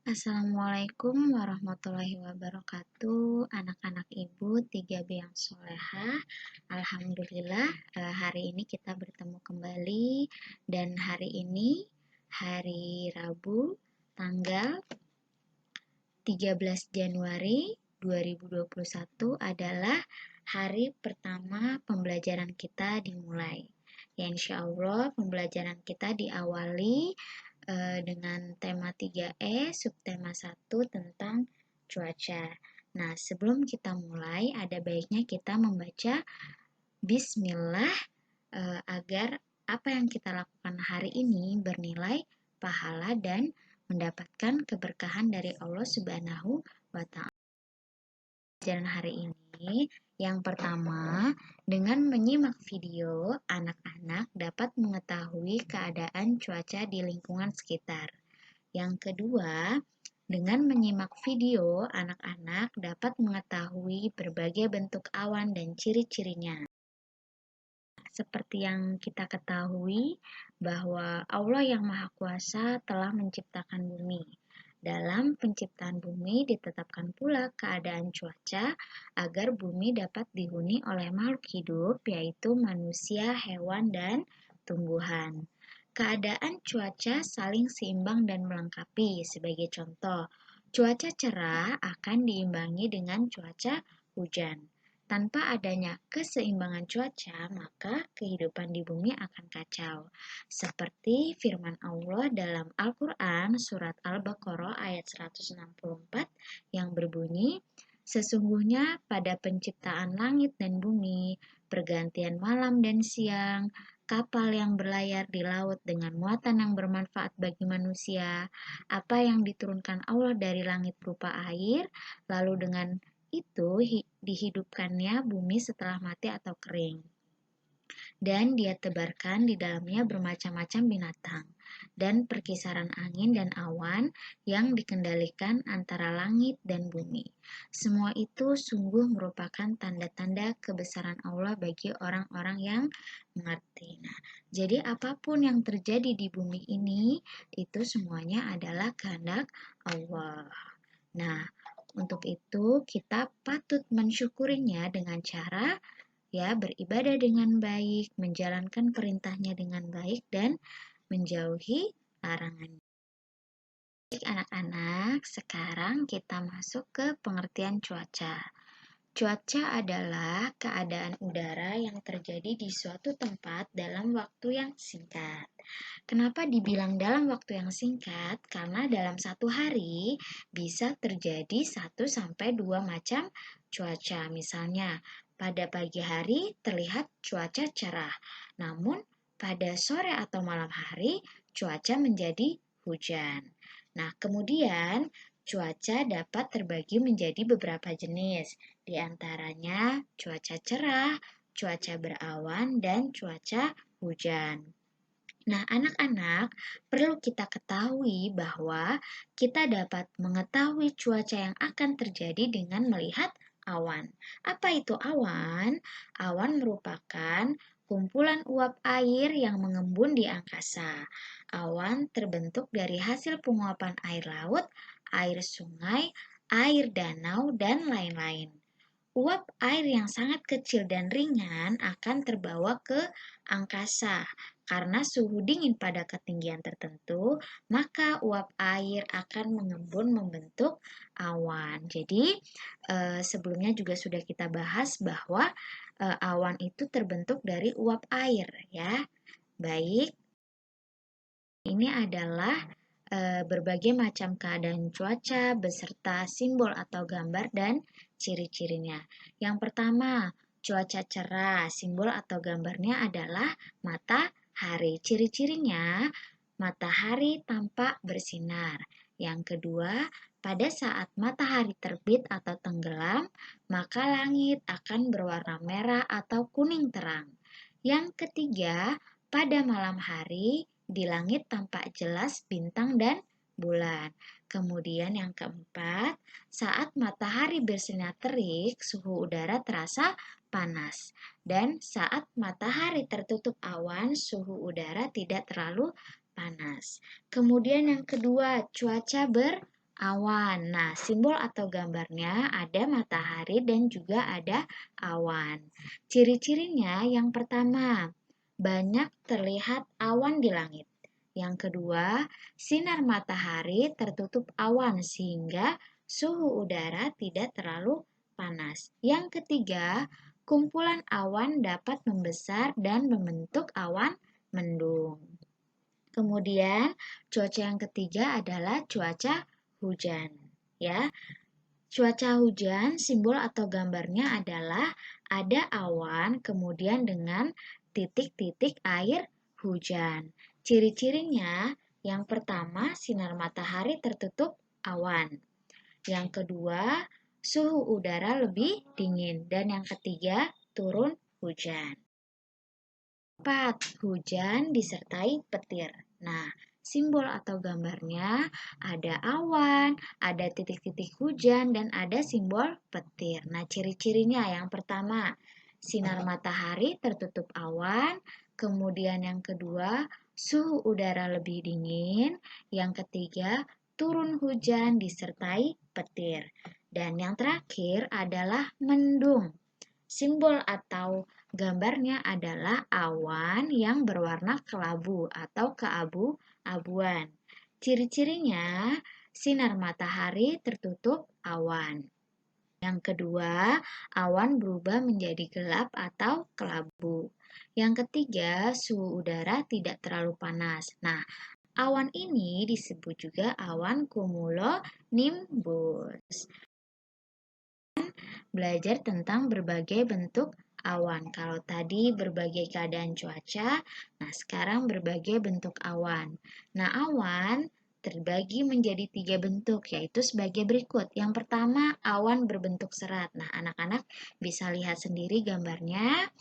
Assalamualaikum warahmatullahi wabarakatuh. Anak-anak ibu 3B yang solehah. Alhamdulillah, hari ini kita bertemu kembali. Dan hari ini, hari Rabu, tanggal 13 Januari 2021 adalah hari pertama pembelajaran kita dimulai. Ya, insya Allah pembelajaran kita diawali dengan tema 3E, subtema 1 tentang cuaca. Nah, sebelum kita mulai, ada baiknya kita membaca Bismillah agar apa yang kita lakukan hari ini bernilai pahala dan mendapatkan keberkahan dari Allah Subhanahu wa Ta'ala. Pelajaran hari ini, yang pertama, dengan menyimak video, anak-anak dapat mengetahui keadaan cuaca di lingkungan sekitar. Yang kedua, dengan menyimak video, anak-anak dapat mengetahui berbagai bentuk awan dan ciri-cirinya. Seperti yang kita ketahui bahwa Allah yang Maha Kuasa telah menciptakan bumi. Dalam penciptaan bumi ditetapkan pula keadaan cuaca agar bumi dapat dihuni oleh makhluk hidup, yaitu manusia, hewan, dan tumbuhan. Keadaan cuaca saling seimbang dan melengkapi. Sebagai contoh, cuaca cerah akan diimbangi dengan cuaca hujan. Tanpa adanya keseimbangan cuaca, maka kehidupan di bumi akan kacau. Seperti firman Allah dalam Al-Quran surat Al-Baqarah ayat 164 yang berbunyi, "Sesungguhnya pada penciptaan langit dan bumi, pergantian malam dan siang, kapal yang berlayar di laut dengan muatan yang bermanfaat bagi manusia, apa yang diturunkan Allah dari langit berupa air, lalu dengan itu dihidupkannya bumi setelah mati atau kering. Dan dia tebarkan di dalamnya bermacam-macam binatang, dan perkisaran angin dan awan yang dikendalikan antara langit dan bumi. Semua itu sungguh merupakan tanda-tanda kebesaran Allah bagi orang-orang yang mengerti." Nah, jadi apapun yang terjadi di bumi ini, itu semuanya adalah kehendak Allah. Nah, untuk itu kita patut mensyukurinya dengan cara beribadah dengan baik, menjalankan perintahnya dengan baik, dan menjauhi larangannya. Baik anak-anak, sekarang kita masuk ke pengertian cuaca. Cuaca adalah keadaan udara yang terjadi di suatu tempat dalam waktu yang singkat. Kenapa dibilang dalam waktu yang singkat? Karena dalam satu hari bisa terjadi 1-2 macam cuaca. Misalnya, pada pagi hari terlihat cuaca cerah, namun pada sore atau malam hari cuaca menjadi hujan. Nah, kemudian cuaca dapat terbagi menjadi beberapa jenis, di antaranya cuaca cerah, cuaca berawan, dan cuaca hujan. Nah, anak-anak, perlu kita ketahui bahwa kita dapat mengetahui cuaca yang akan terjadi dengan melihat awan. Apa itu awan? Awan merupakan kumpulan uap air yang mengembun di angkasa. Awan terbentuk dari hasil penguapan air laut, air sungai, air danau, dan lain-lain. Uap air yang sangat kecil dan ringan akan terbawa ke angkasa. Karena suhu dingin pada ketinggian tertentu, maka uap air akan mengembun membentuk awan. Jadi, sebelumnya juga sudah kita bahas bahwa awan itu terbentuk dari uap air, ya. Baik, ini adalah berbagai macam keadaan cuaca beserta simbol atau gambar dan ciri-cirinya. Yang pertama, cuaca cerah. Simbol atau gambarnya adalah matahari. Ciri-cirinya, matahari tampak bersinar. Yang kedua, pada saat matahari terbit atau tenggelam, maka langit akan berwarna merah atau kuning terang. Yang ketiga, pada malam hari, di langit tampak jelas bintang dan bulan. Kemudian yang keempat, saat matahari bersinar terik, suhu udara terasa panas. Dan saat matahari tertutup awan, suhu udara tidak terlalu panas. Kemudian yang kedua, cuaca awan. Nah, simbol atau gambarnya ada matahari dan juga ada awan. Ciri-cirinya yang pertama, banyak terlihat awan di langit. Yang kedua, sinar matahari tertutup awan sehingga suhu udara tidak terlalu panas. Yang ketiga, kumpulan awan dapat membesar dan membentuk awan mendung. Kemudian, cuaca yang ketiga adalah cuaca hujan. Ya, cuaca hujan simbol atau gambarnya adalah ada awan kemudian dengan titik-titik air hujan. Ciri-cirinya yang pertama sinar matahari tertutup awan. Yang kedua suhu udara lebih dingin dan yang ketiga turun hujan. 4. Hujan disertai petir. Nah, simbol atau gambarnya ada awan, ada titik-titik hujan, dan ada simbol petir. Nah, ciri-cirinya yang pertama, sinar matahari tertutup awan, kemudian yang kedua, suhu udara lebih dingin, yang ketiga, turun hujan disertai petir. Dan yang terakhir adalah mendung. Simbol atau gambarnya adalah awan yang berwarna kelabu atau keabu-abuan. Ciri-cirinya sinar matahari tertutup awan. Yang kedua, awan berubah menjadi gelap atau kelabu. Yang ketiga, suhu udara tidak terlalu panas. Nah, awan ini disebut juga awan cumulonimbus. Belajar tentang berbagai bentuk awan. Kalau tadi berbagai keadaan cuaca, nah sekarang berbagai bentuk awan. Nah, awan terbagi menjadi 3 bentuk, yaitu sebagai berikut. Yang pertama, awan berbentuk serat. Nah, anak-anak bisa lihat sendiri gambarnya,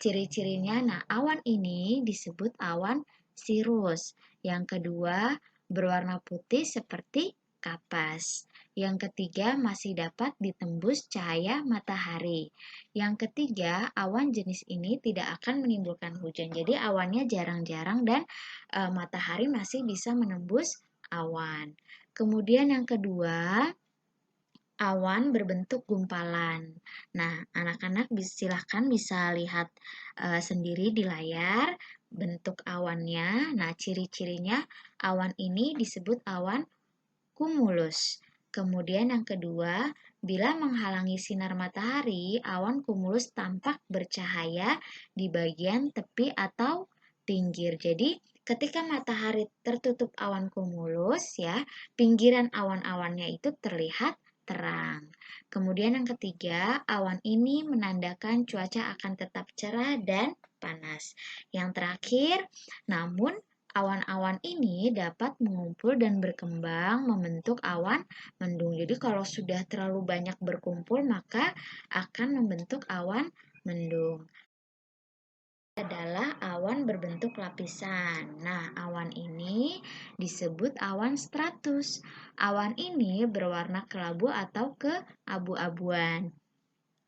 ciri-cirinya. Nah, awan ini disebut awan sirus. Yang kedua, berwarna putih seperti kapas. Yang ketiga, masih dapat ditembus cahaya matahari. Yang ketiga, awan jenis ini tidak akan menimbulkan hujan. Jadi awannya jarang-jarang dan matahari masih bisa menembus awan. Kemudian yang kedua, awan berbentuk gumpalan. Nah, anak-anak silahkan bisa lihat sendiri di layar bentuk awannya. Nah, ciri-cirinya awan ini disebut awan kumulus. Kemudian yang kedua, bila menghalangi sinar matahari, awan kumulus tampak bercahaya di bagian tepi atau pinggir. Jadi, ketika matahari tertutup awan kumulus, ya, pinggiran awan-awannya itu terlihat terang. Kemudian yang ketiga, awan ini menandakan cuaca akan tetap cerah dan panas. Yang terakhir, namun awan-awan ini dapat mengumpul dan berkembang membentuk awan mendung. Jadi kalau sudah terlalu banyak berkumpul maka akan membentuk awan mendung. Adalah awan berbentuk lapisan. Nah, awan ini disebut awan stratus. Awan ini berwarna kelabu atau keabu-abuan.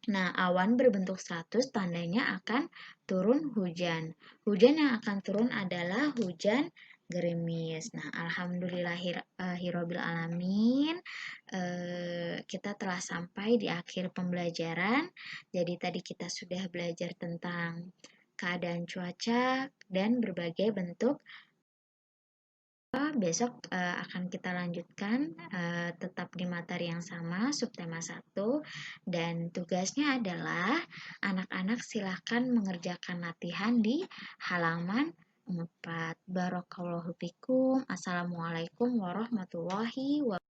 Nah, awan berbentuk stratus tandanya akan turun hujan. Hujan yang akan turun adalah hujan gerimis. Nah, alhamdulillahirabbil alamin, kita telah sampai di akhir pembelajaran. Jadi tadi kita sudah belajar tentang keadaan cuaca dan berbagai bentuk. Besok akan kita lanjutkan tetap di materi yang sama, subtema 1. Dan tugasnya adalah anak-anak silahkan mengerjakan latihan di halaman 4. Barakallahu fikum. Assalamualaikum warahmatullahi wabarakatuh.